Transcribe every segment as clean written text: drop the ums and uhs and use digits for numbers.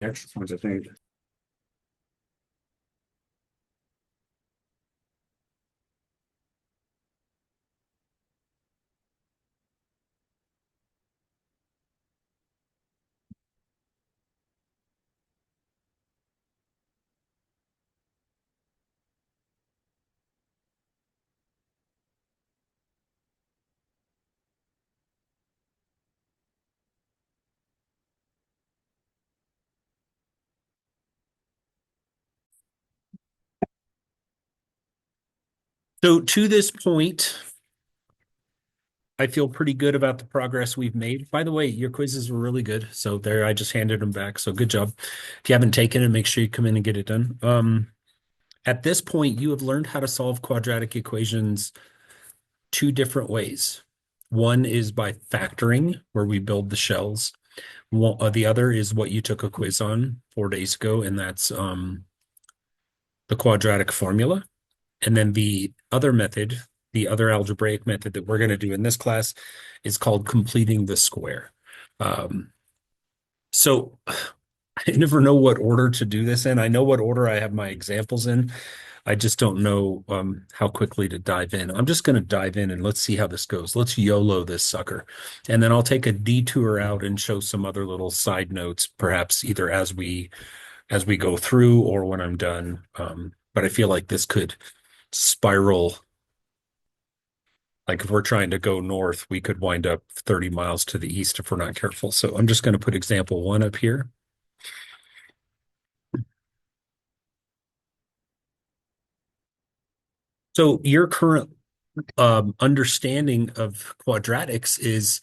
extra ones, I think. So to this point, I feel pretty good about the progress we've made. By the way, your quizzes were really good. So there, I just handed them back. So good job. If you haven't taken it, make sure you come in and get it done. At this point, you have learned how to solve quadratic equations two different ways. One is by factoring, where we build the shells. The other is what you took a quiz on 4 days ago, and that's the quadratic formula. And then the other method, the other algebraic method that we're going to do in this class is called completing the square. Um, so I never know what order to do this in. I know what order I have my examples in. I just don't know how quickly to dive in. I'm just going to dive in and let's see how this goes. Let's YOLO this sucker. And then I'll take a detour out and show some other little side notes, perhaps either as we go through or when I'm done. But I feel like this could spiral. Like if we're trying to go north, we could wind up 30 miles to the east if we're not careful. So I'm just going to put example one up here. So your current understanding of quadratics is,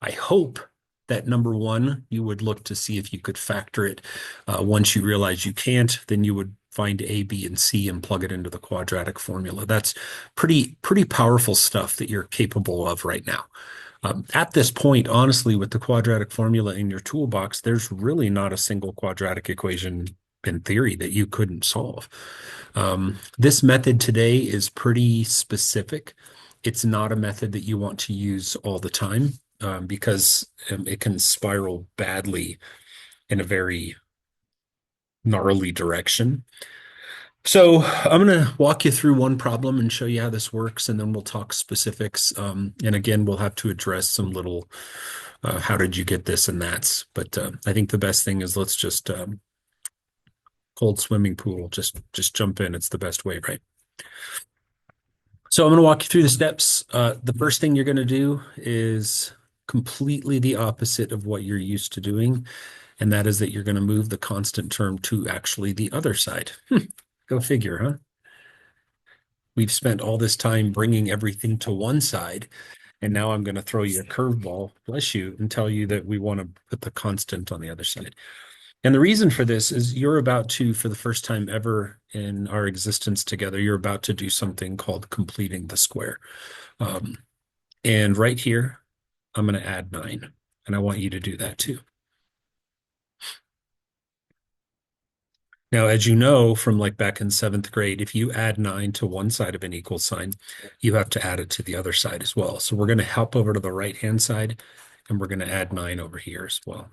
I hope, that number one, you would look to see if you could factor it. Once you realize you can't, then you would find A, B, and C and plug it into the quadratic formula. That's pretty powerful stuff that you're capable of right now. At this point, honestly, with the quadratic formula in your toolbox, there's really not a single quadratic equation in theory that you couldn't solve. This method today is pretty specific. It's not a method that you want to use all the time because it can spiral badly in a very gnarly direction. So I'm going to walk you through one problem and show you how this works, and then we'll talk specifics. And again, we'll have to address some little how did you get this and that's. But I think the best thing is let's just cold swimming pool. Just jump in. It's the best way, right? So I'm going to walk you through the steps. The first thing you're going to do is completely the opposite of what you're used to doing, and that is that you're going to move the constant term to actually the other side. Go figure, huh? We've spent all this time bringing everything to one side, and now I'm going to throw you a curveball, bless you, and tell you that we want to put the constant on the other side. And the reason for this is you're about to, for the first time ever in our existence together, you're about to do something called completing the square. Um, and right here, I'm going to add 9, and I want you to do that too. Now, as you know from like back in 7th grade, if you add 9 to one side of an equal sign, you have to add it to the other side as well. So we're going to hop over to the right-hand side, and we're going to add 9 over here as well.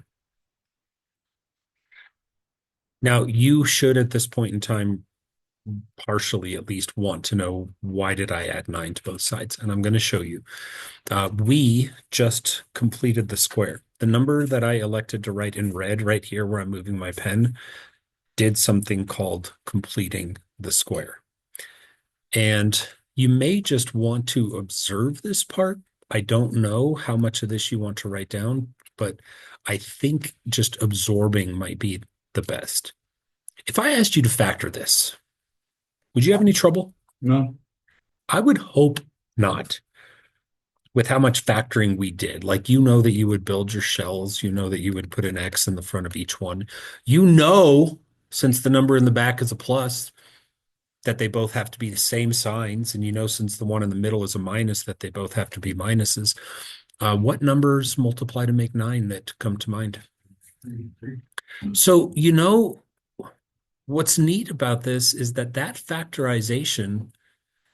Now, you should at this point in time partially at least want to know, why did I add 9 to both sides? And I'm going to show you. We just completed the square. The number that I elected to write in red right here where I'm moving my pen did something called completing the square. And you may just want to observe this part. I don't know how much of this you want to write down, but I think just absorbing might be the best. If I asked you to factor this, would you have any trouble? No. I would hope not, with how much factoring we did. Like, you know that you would build your shells, you know that you would put an X in the front of each one. You know, since the number in the back is a plus, that they both have to be the same signs. And you know, since the one in the middle is a minus, that they both have to be minuses. What numbers multiply to make 9 that come to mind? So, what's neat about this is that factorization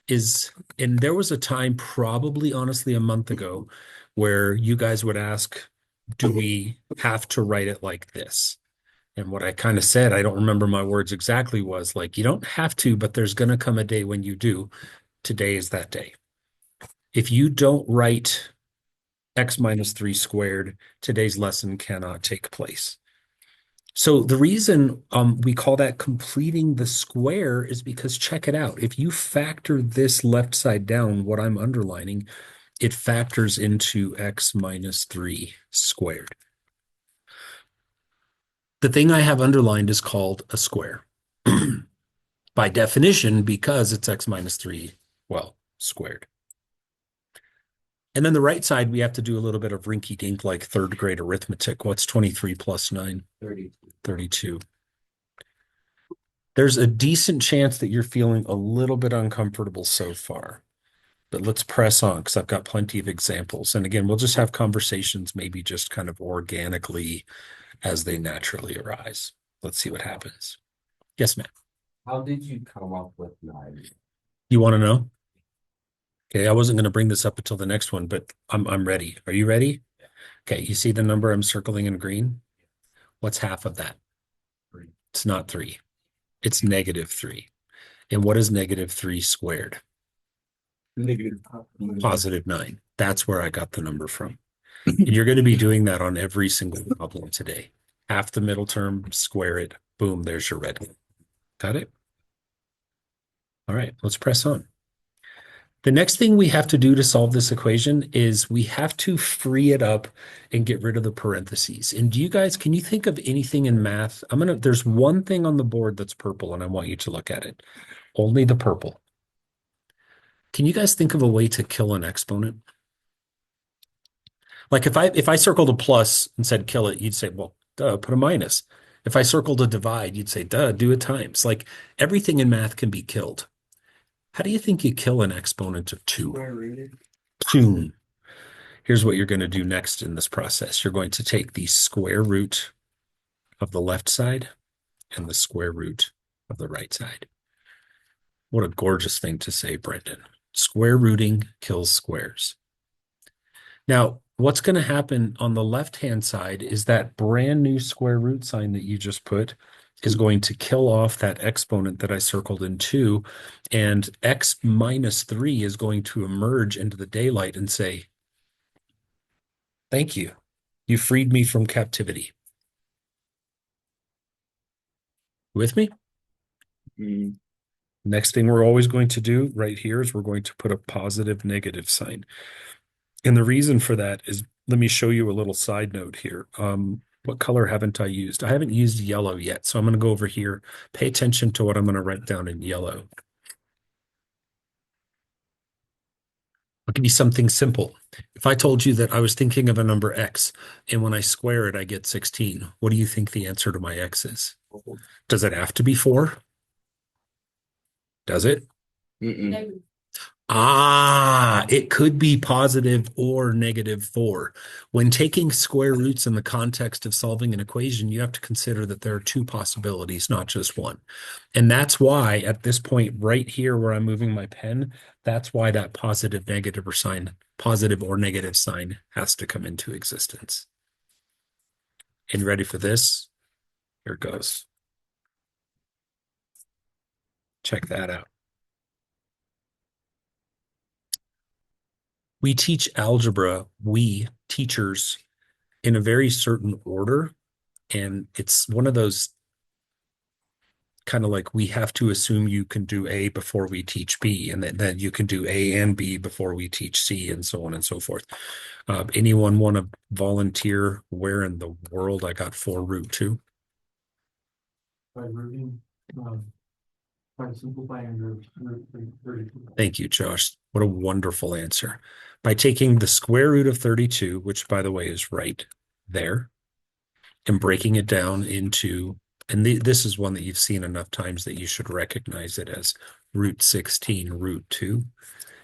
is, and there was a time, probably honestly a month ago, where you guys would ask, do we have to write it like this? And what I kind of said, I don't remember my words exactly, was like, you don't have to, but there's going to come a day when you do. Today is that day. If you don't write x minus 3 squared, today's lesson cannot take place. So the reason we call that completing the square is because check it out. If you factor this left side down, what I'm underlining, it factors into x minus 3 squared. The thing I have underlined is called a square. By definition, because it's x minus 3, well, squared. And then the right side, we have to do a little bit of rinky-dink like third grade arithmetic. What's 23 plus 9? 32. There's a decent chance that you're feeling a little bit uncomfortable so far. But let's press on because I've got plenty of examples. And again, we'll just have conversations maybe just kind of organically as they naturally arise. Let's see what happens. Yes, ma'am. How did you come up with 9? You want to know? Okay, I wasn't going to bring this up until the next one, but I'm ready. Are you ready? Okay, you see the number I'm circling in green? What's half of that? 3. It's not 3. It's -3. And what is -3 squared? Positive 9. That's where I got the number from. And you're going to be doing that on every single problem today. Half the middle term, square it. Boom, there's your red. Got it? All right, let's press on. The next thing we have to do to solve this equation is we have to free it up and get rid of the parentheses. And do you guys, can you think of anything in math? There's one thing on the board that's purple and I want you to look at it. Only the purple. Can you guys think of a way to kill an exponent? Like if I circled a plus and said kill it, you'd say, well, duh, put a minus. If I circled a divide, you'd say, duh, do it times. Like everything in math can be killed. How do you think you kill an exponent of 2? Square rooted. Boom. Here's what you're going to do next in this process. You're going to take the square root of the left side and the square root of the right side. What a gorgeous thing to say, Brendan. Square rooting kills squares. Now, what's going to happen on the left-hand side is that brand new square root sign that you just put is going to kill off that exponent that I circled in 2, and x minus 3 is going to emerge into the daylight and say, thank you. You freed me from captivity. With me? Mm. Next thing we're always going to do right here is we're going to put a positive negative sign. And the reason for that is, let me show you a little side note here. What color haven't I used? I haven't used yellow yet. So I'm going to go over here. Pay attention to what I'm going to write down in yellow. I'll give you something simple. If I told you that I was thinking of a number x, and when I square it, I get 16, what do you think the answer to my x is? Does it have to be 4? Does it? Mm-mm. Ah, it could be positive or -4. When taking square roots in the context of solving an equation, you have to consider that there are 2 possibilities, not just one. And that's why at this point right here where I'm moving my pen, that's why that positive or negative sign has to come into existence. And ready for this? Here it goes. Check that out. We teach algebra, we teachers, in a very certain order. And it's one of those kind of like we have to assume you can do A before we teach B, and then you can do A and B before we teach C, and so on and so forth. Anyone want to volunteer where in the world I got 4 root 2? By rooting, by simplifying root 32. Thank you, Josh. What a wonderful answer. By taking the square root of 32, which by the way is right there, and breaking it down into, and this is one that you've seen enough times that you should recognize it as root 16 root 2,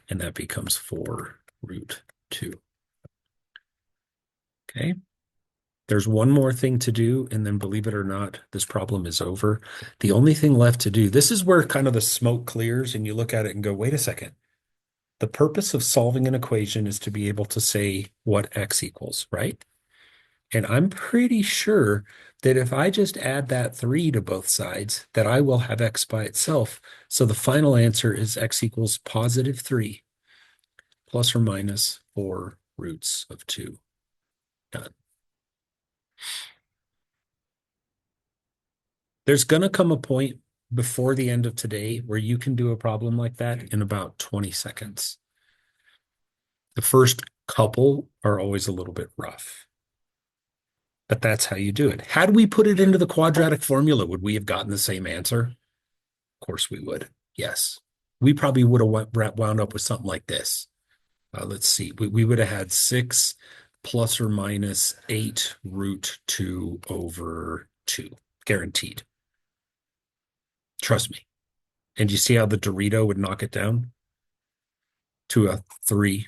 and that becomes 4 root 2. Okay. There's one more thing to do, and then believe it or not, this problem is over. The only thing left to do, this is where kind of the smoke clears and you look at it and go, wait a second. The purpose of solving an equation is to be able to say what x equals, right? And I'm pretty sure that if I just add that 3 to both sides, that I will have x by itself. So the final answer is x equals positive 3 plus or minus 4 roots of 2. Done. There's going to come a point before the end of today where you can do a problem like that in about 20 seconds. The first couple are always a little bit rough, but that's how you do it. Had we put it into the quadratic formula, would we have gotten the same answer? Of course we would. Yes. We probably would have wound up with something like this. Let's see. We would have had 6 plus or minus 8 root 2 over 2. Guaranteed. Trust me. And you see how the Dorito would knock it down to a 3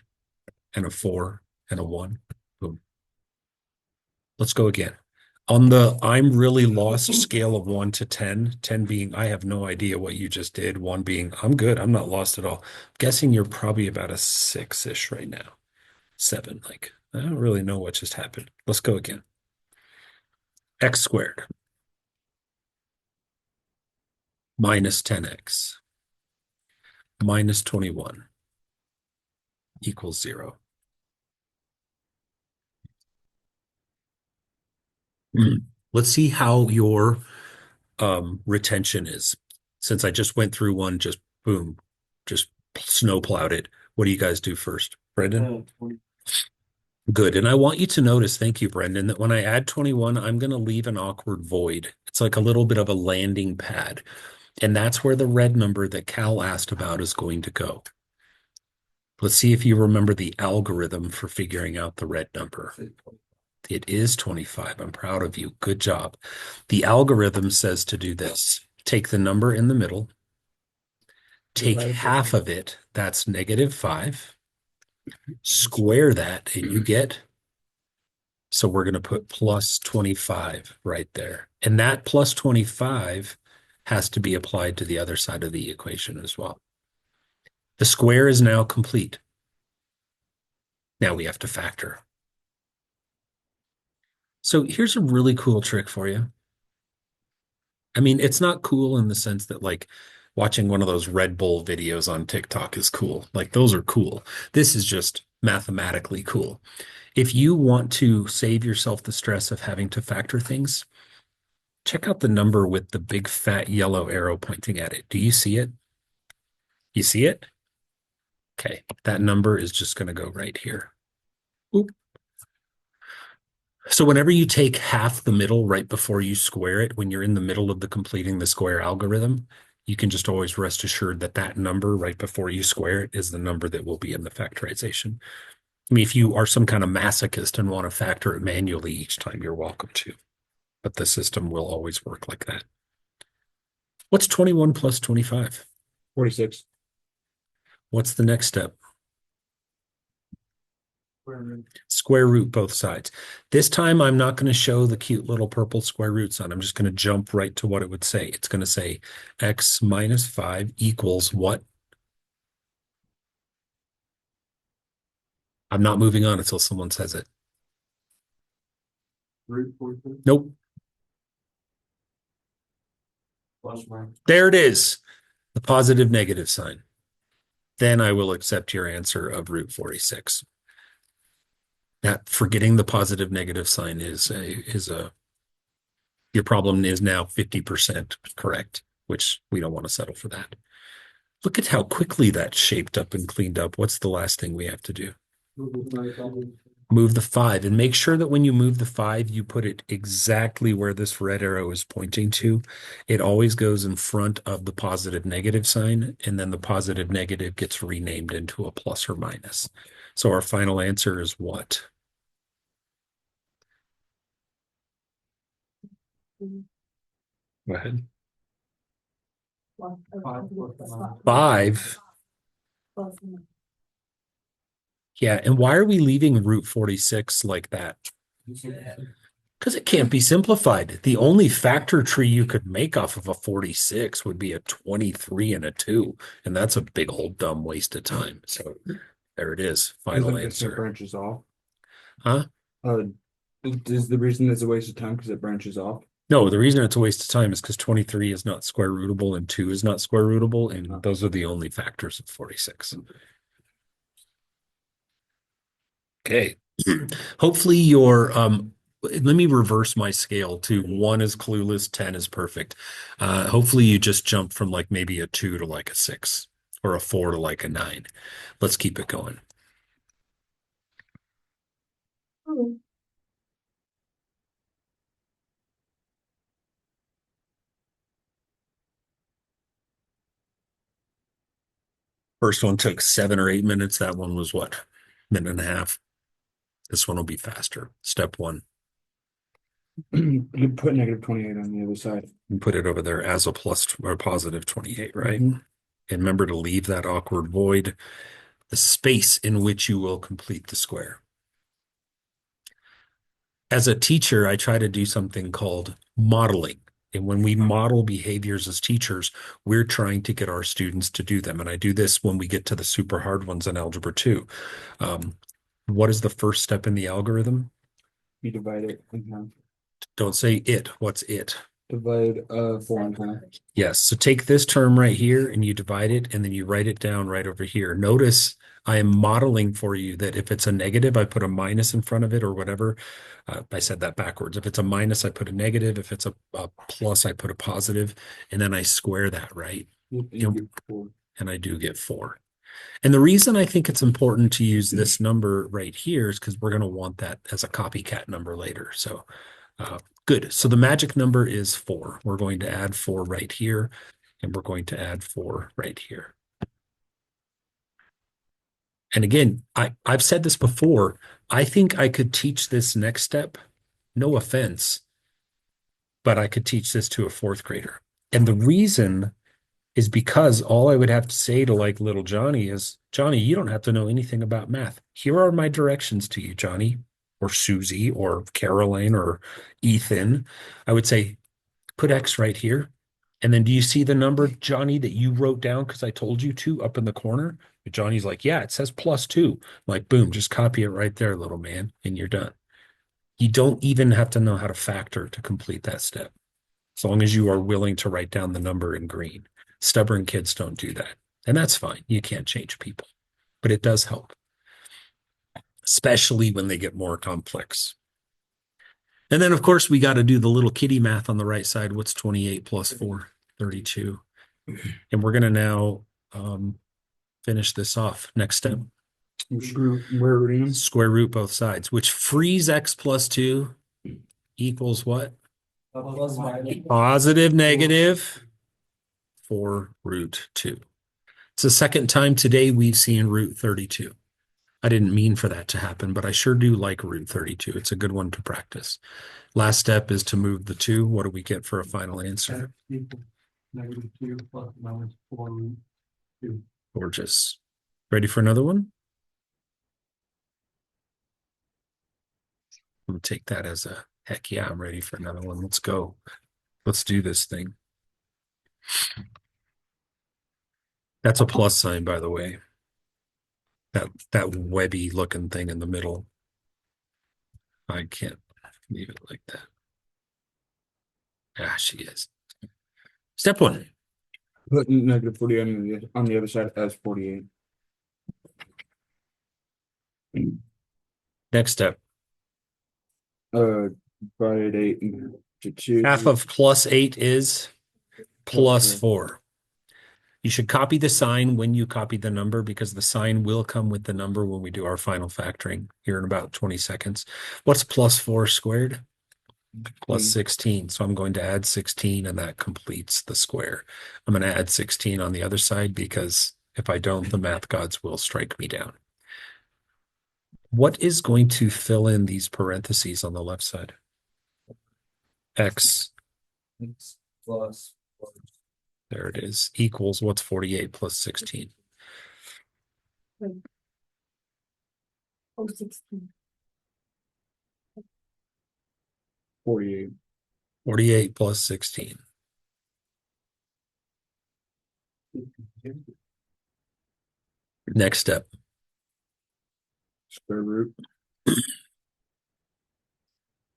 and a 4 and a 1. Boom. Let's go again. On the I'm really lost scale of 1 to 10, 10 being I have no idea what you just did, 1 being I'm good, I'm not lost at all. I'm guessing you're probably about a 6-ish right now. 7, like I don't really know what just happened. Let's go again. X squared minus 10x minus 21 equals 0. Let's see how your retention is. Since I just went through one, just boom, just snow plowed it. What do you guys do first? Brendan? Good. And I want you to notice, thank you, Brendan, that when I add 21, I'm going to leave an awkward void. It's like a little bit of a landing pad. And that's where the red number that Cal asked about is going to go. Let's see if you remember the algorithm for figuring out the red number. It is 25. I'm proud of you. Good job. The algorithm says to do this. Take the number in the middle, take half of it, that's -5, square that, and you get, so we're going to put plus 25 right there. And that plus 25 has to be applied to the other side of the equation as well. The square is now complete. Now we have to factor. So here's a really cool trick for you. I mean, it's not cool in the sense that like watching one of those Red Bull videos on TikTok is cool. Like those are cool. This is just mathematically cool. If you want to save yourself the stress of having to factor things, check out the number with the big fat yellow arrow pointing at it. Do you see it? You see it? Okay, that number is just going to go right here. Oop. So whenever you take half the middle right before you square it, when you're in the middle of the completing the square algorithm, you can just always rest assured that that number right before you square it is the number that will be in the factorization. I mean, if you are some kind of masochist and want to factor it manually each time, you're welcome to. But the system will always work like that. What's 21 plus 25? 46. What's the next step? Square root both sides. This time I'm not going to show the cute little purple square root sign. I'm just going to jump right to what it would say. It's going to say x minus 5 equals what? I'm not moving on until someone says it. Root 42 Nope. plus minus. There it is. The positive negative sign. Then I will accept your answer of root 46. That forgetting the positive negative sign is your problem is now 50% correct, which we don't want to settle for that. Look at how quickly that's shaped up and cleaned up. What's the last thing we have to do? Move the 5 and make sure that when you move the 5, you put it exactly where this red arrow is pointing to. It always goes in front of the positive negative sign, and then the positive negative gets renamed into a plus or minus. So our final answer is what? Go ahead. 5. Yeah, and why are we leaving root 46 like that? Because it can't be simplified. The only factor tree you could make off of a 46 would be a 23 and a 2, and that's a big old dumb waste of time. So there it is, final answer. Branches off. Huh? Is the reason it's a waste of time because it branches off? No, the reason it's a waste of time is because 23 is not square rootable and 2 is not square rootable, and those are the only factors of 46. Okay. Hopefully let me reverse my scale to 1 is clueless, 10 is perfect. Hopefully you just jump from like maybe a 2 to like a 6 or a 4 to like a 9. Let's keep it going. First one took 7 or 8 minutes. That one was what? Minute and a half. This one will be faster. Step 1. You put -28 on the other side. And put it over there as a plus or positive 28, right? Mhm. And remember to leave that awkward void, the space in which you will complete the square. As a teacher, I try to do something called modeling. And when we model behaviors as teachers, we're trying to get our students to do them. And I do this when we get to the super hard ones in Algebra 2. What is the first step in the algorithm? You divide it in half. Don't say it. What's it? Divide 4 in half. Yes. So take this term right here and you divide it and then you write it down right over here. Notice I am modeling for you that if it's a negative, I put a minus in front of it or whatever. I said that backwards. If it's a minus, I put a negative. If it's a plus, I put a positive, and then I square that, right? You Yep. get 4. And I do get 4. And the reason I think it's important to use this number right here is because we're going to want that as a copycat number later. So good. So the magic number is 4. We're going to add 4 right here, and we're going to add 4 right here. And again, I've said this before. I think I could teach this next step, no offense, but I could teach this to a 4th grader. And the reason is because all I would have to say to like little Johnny is, Johnny, you don't have to know anything about math. Here are my directions to you, Johnny, or Susie, or Caroline, or Ethan. I would say, put X right here. And then do you see the number, Johnny, that you wrote down because I told you to up in the corner? But Johnny's like, yeah, it says +2. I'm like, boom, just copy it right there, little man, and you're done. You don't even have to know how to factor to complete that step, as long as you are willing to write down the number in green. Stubborn kids don't do that. And that's fine. You can't change people, but it does help, especially when they get more complex. And then, of course, we got to do the little kitty math on the right side. What's 28 plus 4? 32. And we're going to now finish this off. Next step. We're rooting them. Square root both sides, which frees x plus 2 equals what? Positive negative 4 root 2. It's the second time today we've seen root 32. I didn't mean for that to happen, but I sure do like root 32. It's a good one to practice. Last step is to move the 2. What do we get for a final answer? -2 plus -4 root 2. Gorgeous. Ready for another one? I'm going to take that as a heck yeah, I'm ready for another one. Let's go. Let's do this thing. That's a plus sign, by the way. That webby looking thing in the middle. I can't leave it like that. Ah, she is. Step 1. Put -40 on the other side as 48. Next step. Divide 8 into 2. Half of +8 is +4. You should copy the sign when you copy the number because the sign will come with the number when we do our final factoring here in about 20 seconds. What's +4 squared? +16. So I'm going to add 16 and that completes the square. I'm going to add 16 on the other side because if I don't, the math gods will strike me down. What is going to fill in these parentheses on the left side? X. Plus. There it is. Equals what's 48 plus 16? 16. 48. 48 plus 16. Next step. Square root.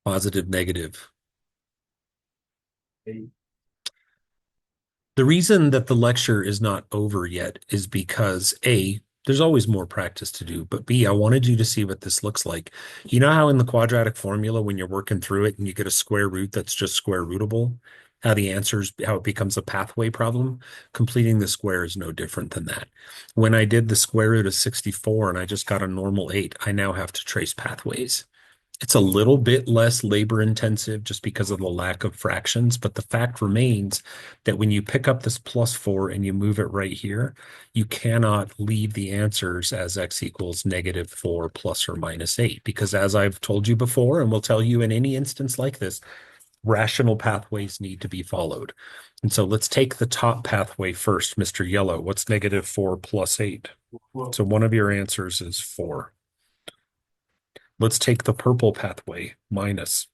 Positive, negative. 8. The reason that the lecture is not over yet is because A, there's always more practice to do, but B, I wanted you to see what this looks like. You know how in the quadratic formula, when you're working through it and you get a square root that's just square rootable, how it becomes a pathway problem? Completing the square is no different than that. When I did the square root of 64 and I just got a normal 8, I now have to trace pathways. It's a little bit less labor intensive just because of the lack of fractions, but the fact remains that when you pick up this +4 and you move it right here, you cannot leave the answers as x equals -4 plus or minus 8, because as I've told you before, and will tell you in any instance like this, rational pathways need to be followed. And so let's take the top pathway first, Mr. Yellow. What's -4 plus 8? So one of your answers is 4. Let's take the purple pathway, minus.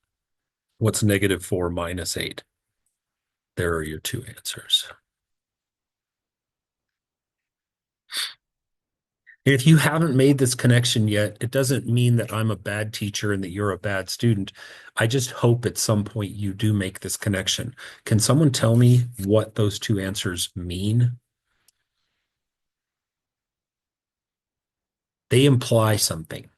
What's -4 minus 8? There are your two answers. If you haven't made this connection yet, it doesn't mean that I'm a bad teacher and that you're a bad student. I just hope at some point you do make this connection. Can someone tell me what those two answers mean? They imply something.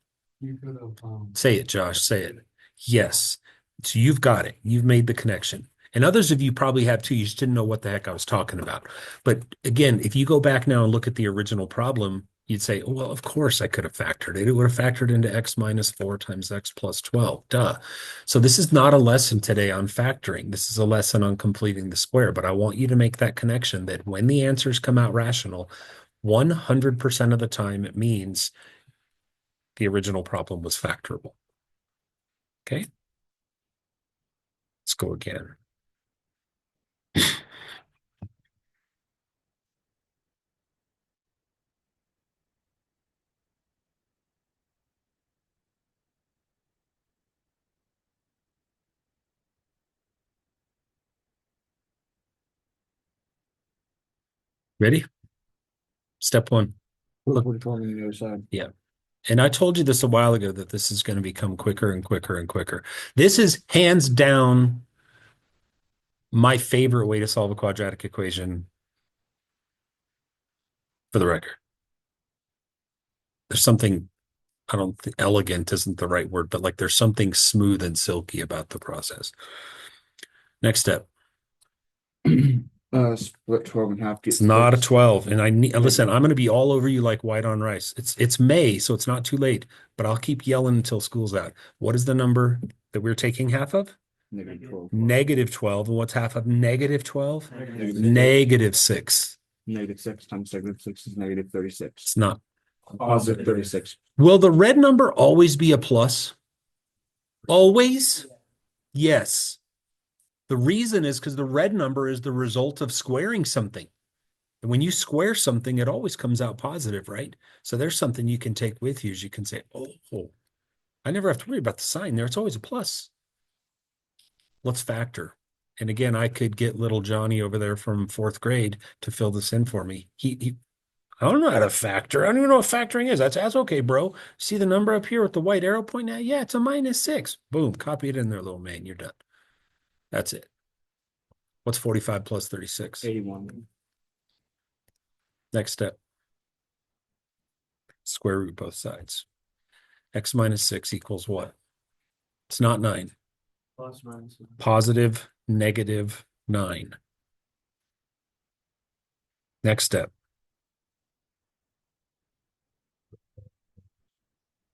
You could have, Say it, Josh, say it. Yes. So you've got it. You've made the connection. And others of you probably have too. You just didn't know what the heck I was talking about. But again, if you go back now and look at the original problem, you'd say, oh, well, of course I could have factored it. It would have factored into x minus 4 times x plus 12. Duh. So this is not a lesson today on factoring. This is a lesson on completing the square. But I want you to make that connection that when the answers come out rational, 100% of the time it means the original problem was factorable. Okay? Let's go again. Ready? Step one. look what told me on the other side. Yeah. And I told you this a while ago that this is going to become quicker and quicker and quicker. This is hands down my favorite way to solve a quadratic equation, for the record. There's something, I don't think elegant isn't the right word, but like there's something smooth and silky about the process. Next step. Split 12 and a half. It's not a 12. And I need, listen, I'm going to be all over you like white on rice. It's May, so it's not too late, but I'll keep yelling until school's out. What is the number that we're taking half of? -12. -12. And what's half of -12? -6. -6 times -6 is -36. It's not. Positive 36. Will the red number always be a plus? Always? Yes. The reason is because the red number is the result of squaring something. And when you square something, it always comes out positive, right? So there's something you can take with you as you can say, oh, I never have to worry about the sign there. It's always a plus. Let's factor. And again, I could get little Johnny over there from 4th grade to fill this in for me. I don't know how to factor. I don't even know what factoring is. That's okay, bro. See the number up here with the white arrow pointing at? Yeah, it's a -6. Boom, copy it in there, little man. You're done. That's it. What's 45 plus 36? 81. Next step. Square root both sides. X minus 6 equals what? It's not 9. Plus minus. Positive, -9. Next step.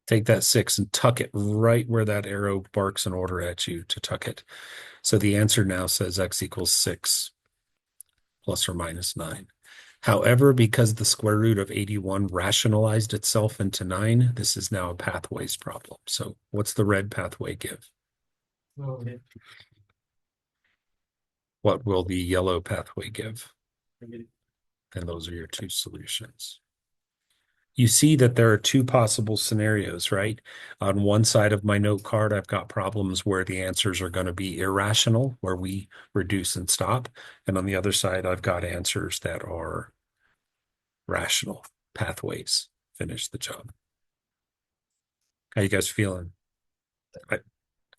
Take that 6 and tuck it right where that arrow barks an order at you to tuck it. So the answer now says x equals 6 plus or minus 9. However, because the square root of 81 rationalized itself into 9, this is now a pathways problem. So what's the red pathway give? Okay. What will the yellow pathway give? And those are your two solutions. You see that there are two possible scenarios, right? On one side of my note card, I've got problems where the answers are going to be irrational, where we reduce and stop. And on the other side, I've got answers that are rational pathways, finish the job. How you guys feeling?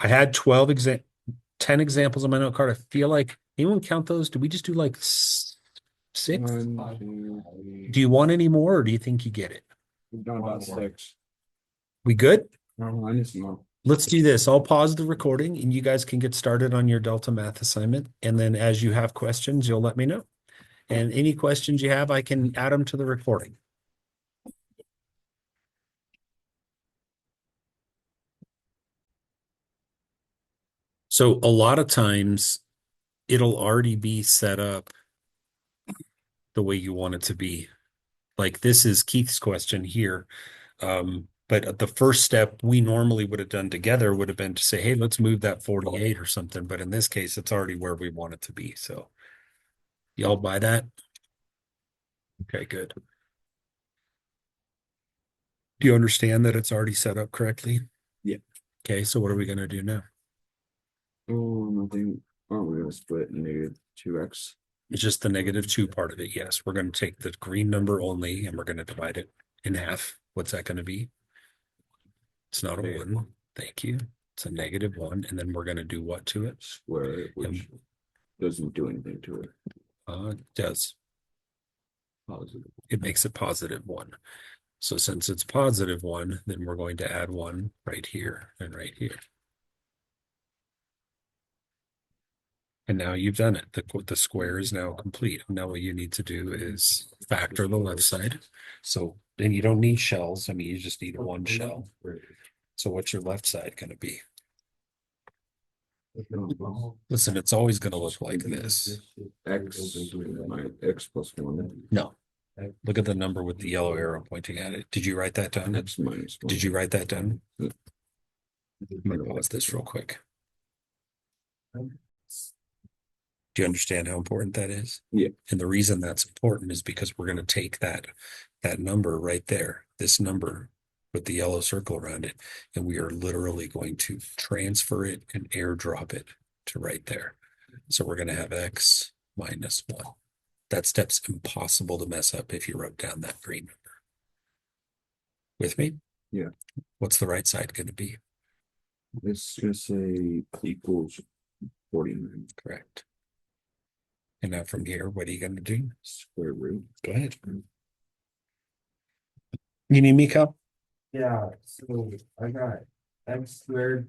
I had 10 examples on my note card. I feel like, anyone count those? Did we just do like six? 1, 2, 3. Do you want any more or do you think you get it? We've done about 6. We good? No, I need some more. Let's do this. I'll pause the recording and you guys can get started on your Delta math assignment. And then as you have questions, you'll let me know. And any questions you have, I can add them to the recording. So a lot of times it'll already be set up the way you want it to be. Like this is Keith's question here. But the first step we normally would have done together would have been to say, hey, let's move that 48 or something. But in this case, it's already where we want it to be. So y'all buy that? Okay, good. Do you understand that it's already set up correctly? Yeah. Okay, so what are we going to do now? I think, aren't we gonna split -2x? It's just the -2 part of it. Yes, we're going to take the green number only and we're going to divide it in half. What's that going to be? It's not a 1. Thank you. It's a -1. And then we're going to do what to it? Square it, which doesn't do anything to it. It does. Positive. It makes it +1. So since it's +1, then we're going to add 1 right here and right here. And now you've done it. The square is now complete. Now what you need to do is factor the left side. So then you don't need shells. I mean, you just need one shell. So what's your left side going to be? Listen, it's always going to look like this. X plus 1. No. Look at the number with the yellow arrow pointing at it. Did you write that down? X minus 1. Did you write that down? Yeah. Let me pause this real quick. Do you understand how important that is? Yeah. And the reason that's important is because we're going to take that number right there, this number with the yellow circle around it, and we are literally going to transfer it and airdrop it to right there. So we're going to have X minus 1. That step's impossible to mess up if you wrote down that green number. With me? Yeah. What's the right side going to be? It's gonna say equals 49. Correct. And now from here, what are you going to do? Square root. Go ahead. You need me, Cal? Yeah, so I got x²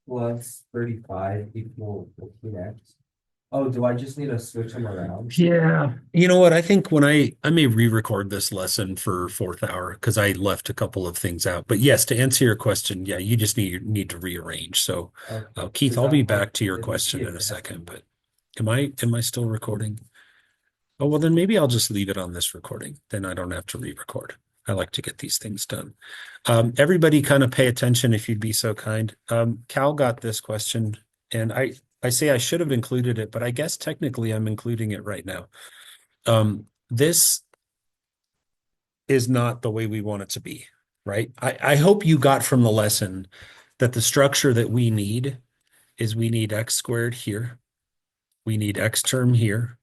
plus 35 equal 15x. Oh, do I just need to switch them around? Yeah. You know what? I think when I may re-record this lesson for 4th hour because I left a couple of things out. But yes, to answer your question, yeah, you just need to rearrange. So Keith, I'll be back to your question in a second, but am I still recording? Oh, well, then maybe I'll just leave it on this recording. Then I don't have to re-record. I like to get these things done. Everybody kind of pay attention if you'd be so kind. Cal got this question, and I say I should have included it, but I guess technically I'm including it right now. This is not the way we want it to be, right? I hope you got from the lesson that the structure that we need is we need x² here. We need x term here.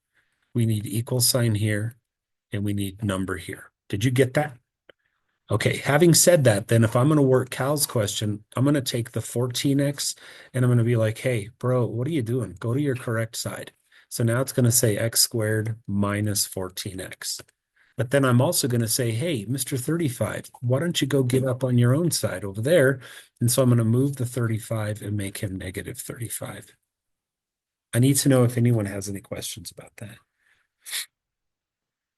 We need equal sign here. And we need number here. Did you get that? Okay, having said that, then if I'm going to work Cal's question, I'm going to take the 14x and I'm going to be like, hey, bro, what are you doing? Go to your correct side. So now it's going to say x² minus 14x. But then I'm also going to say, hey, Mr. 35, why don't you go get up on your own side over there? And so I'm going to move the 35 and make him -35. I need to know if anyone has any questions about that.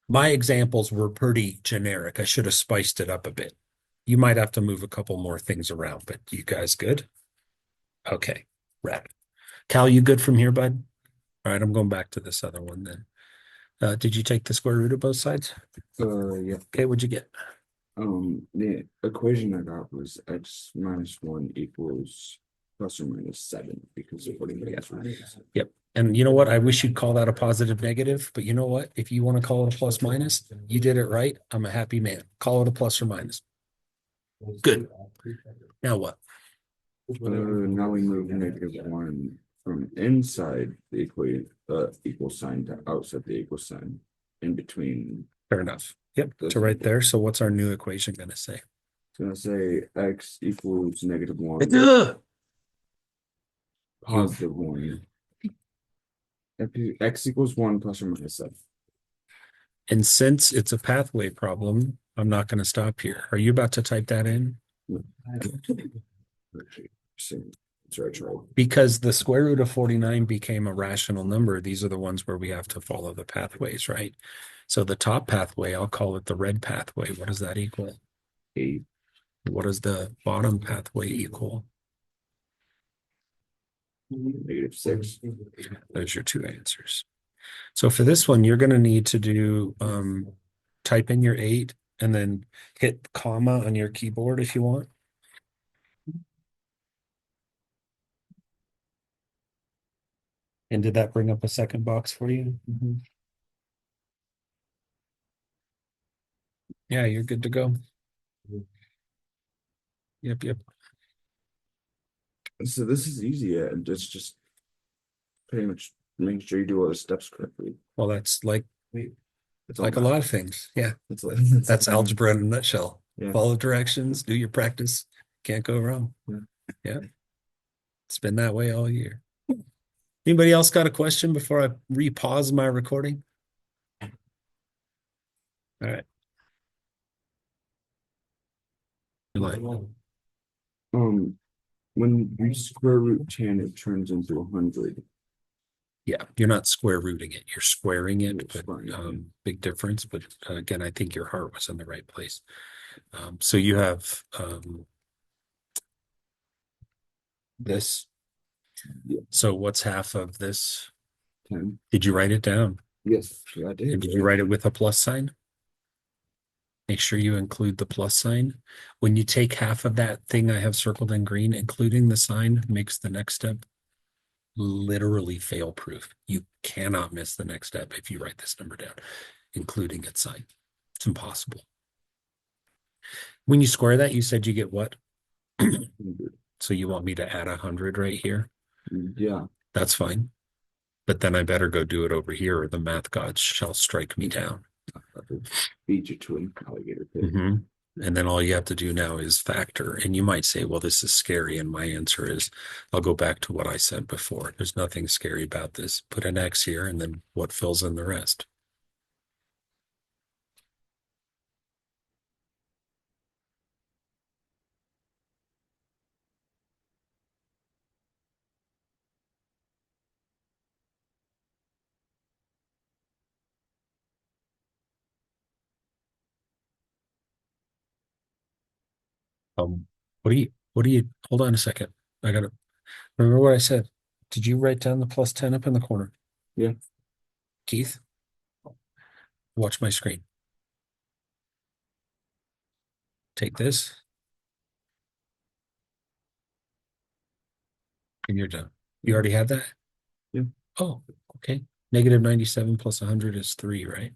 My examples were pretty generic. I should have spiced it up a bit. You might have to move a couple more things around, but you guys good? Okay, wrap it. Cal, you good from here, bud? All right, I'm going back to this other one then. Did you take the square root of both sides? Yeah. Okay, what'd you get? The equation I got was x minus 1 equals ±7 because of what he has. Yep. And you know what? I wish you'd call that a positive negative, but you know what? If you want to call it a plus minus, you did it right. I'm a happy man. Call it a plus or minus. Good. Now what? Now we move -1 from inside the equal sign to outside the equal sign in between. Fair enough. Yep, to right there. So what's our new equation going to say? It's gonna say x equals -1. Ugh! positive one. X equals 1 plus or minus F. And since it's a pathway problem, I'm not going to stop here. Are you about to type that in? Sorry, Charlie. Because the square root of 49 became a rational number. These are the ones where we have to follow the pathways, right? So the top pathway, I'll call it the red pathway. What does that equal? 8. What does the bottom pathway equal? -6. Those are your two answers. So for this one, you're going to need to do type in your 8 and then hit comma on your keyboard if you want. And did that bring up a second box for you? Yeah, you're good to go. Yep. So this is easy, yeah, and just pretty much making sure you do all the steps correctly. Well, that's like It's all a math. lot of things. Yeah, It's like, that's algebra in a nutshell. Yeah. Follow directions, do your practice. Can't go wrong. Yeah. It's been that way all year. Anybody else got a question before I re-pause my recording? All right. Like, When you square root 10, it turns into 100. yeah, you're not square rooting it, you're squaring it, You're but squaring it. big difference. But again, I think your heart was in the right place. So you have this. Yeah. So what's half of this? 10. Did you write it down? Yes, I And did. did you write it with a plus sign? Make sure you include the plus sign. When you take half of that thing I have circled in green, including the sign makes the next step literally fail proof. You cannot miss the next step if you write this number down, including its sign. It's impossible. When you square that, you said you get what? So you want me to add 100 right here? Yeah. That's fine. But then I better go do it over here or the math gods shall strike me down. Beat you to an alligator pit. And then all you have to do now is factor. And you might say, well, this is scary. And my answer is, I'll go back to what I said before. There's nothing scary about this. Put an X here and then what fills in the rest. What do you, hold on a second. I gotta, remember what I said. Did you write down the plus 10 up in the corner? Yeah. Keith, watch my screen. Take this. And you're done. You already have that? Yeah. Oh, okay. Negative 97 plus 100 is 3, right?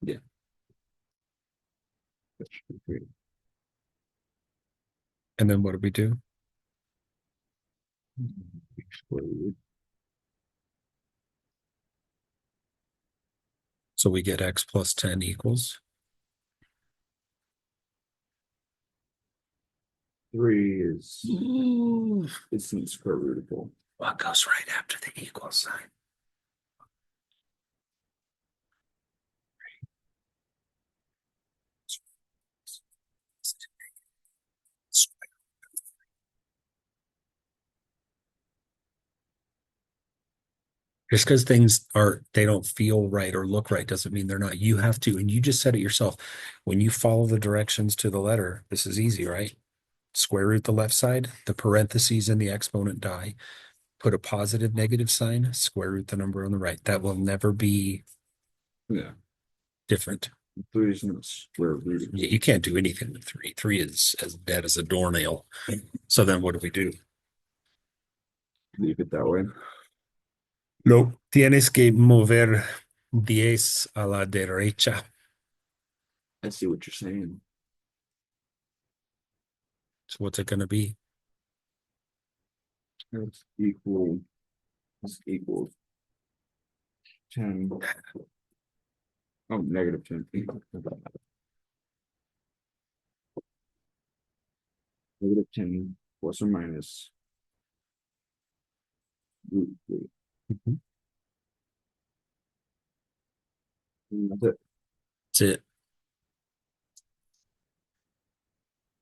Yeah. That should be great. And then what do we do? Square root. So we get X plus 10 equals 3 is isn't square rootable. what goes right after the equal sign? Just because things they don't feel right or look right doesn't mean they're not. You have to, and you just said it yourself. When you follow the directions to the letter, this is easy, right? Square root the left side, the parentheses and the exponent die. Put a positive negative sign, square root the number on the right. That will never be Yeah. different. 3 is not square rootable. Yeah, you can't do anything with 3. 3 is as dead as a doornail. So then what do we do? Leave it that way. No, tienes que mover 10 a la derecha. I see what you're saying. So what's it going to be? It's equal. It's equal 10. Oh, negative 10. Negative 10 plus or minus root 3. Mhm. And that's it. That's it.